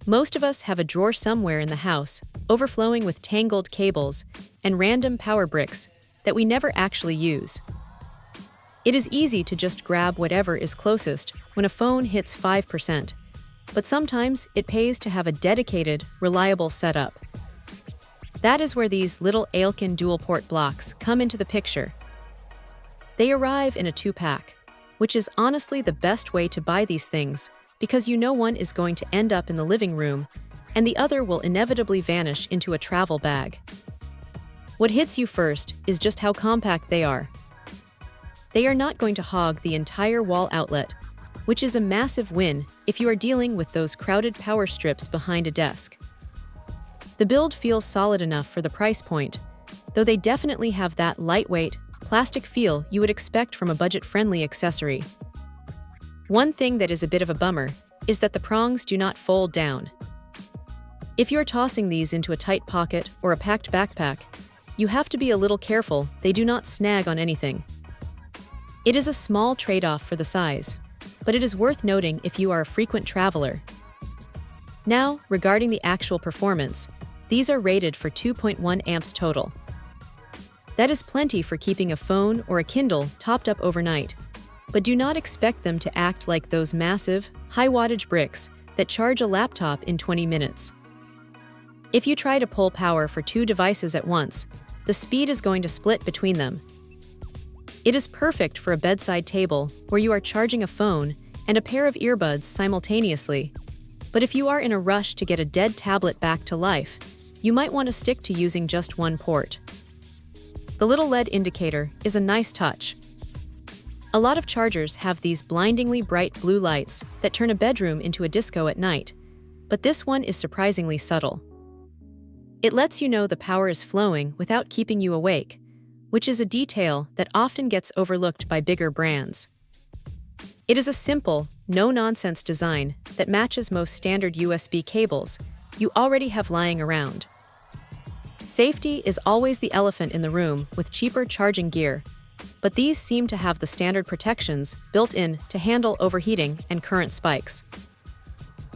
Most of us have a drawer somewhere in the house, overflowing with tangled cables and random power bricks that we never actually use. It is easy to just grab whatever is closest when a phone hits 5%, but sometimes it pays to have a dedicated, reliable setup. That is where these little Ailkin dual-port blocks come into the picture. They arrive in a 2-pack, which is honestly the best way to buy these things because you know one is going to end up in the living room and the other will inevitably vanish into a travel bag. What hits you first is just how compact they are. They are not going to hog the entire wall outlet, which is a massive win if you are dealing with those crowded power strips behind a desk. The build feels solid enough for the price point, though they definitely have that lightweight, plastic feel you would expect from a budget-friendly accessory. One thing that is a bit of a bummer is that the prongs do not fold down. If you're tossing these into a tight pocket or a packed backpack, you have to be a little careful they do not snag on anything. It is a small trade-off for the size, but it is worth noting if you are a frequent traveler. Now, regarding the actual performance, these are rated for 2.1 amps total. That is plenty for keeping a phone or a Kindle topped up overnight, but do not expect them to act like those massive, high-wattage bricks that charge a laptop in 20 minutes. If you try to pull power for 2 devices at once, the speed is going to split between them. It is perfect for a bedside table where you are charging a phone and a pair of earbuds simultaneously. But if you are in a rush to get a dead tablet back to life, you might want to stick to using just one port. The little LED indicator is a nice touch. A lot of chargers have these blindingly bright blue lights that turn a bedroom into a disco at night, but this one is surprisingly subtle. It lets you know the power is flowing without keeping you awake, which is a detail that often gets overlooked by bigger brands. It is a simple, no-nonsense design that matches most standard USB cables you already have lying around. Safety is always the elephant in the room with cheaper charging gear, but these seem to have the standard protections built in to handle overheating and current spikes.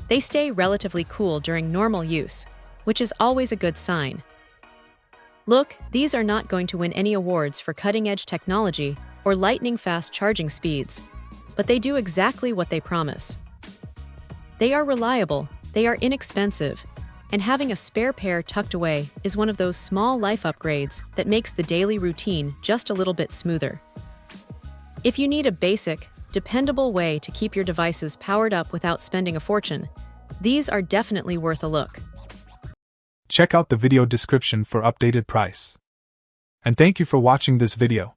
They stay relatively cool during normal use, which is always a good sign. Look, these are not going to win any awards for cutting-edge technology or lightning-fast charging speeds, but they do exactly what they promise. They are reliable, they are inexpensive, and having a spare pair tucked away is one of those small life upgrades that makes the daily routine just a little bit smoother. If you need a basic, dependable way to keep your devices powered up without spending a fortune, these are definitely worth a look. Check out the video description for updated price. And thank you for watching this video.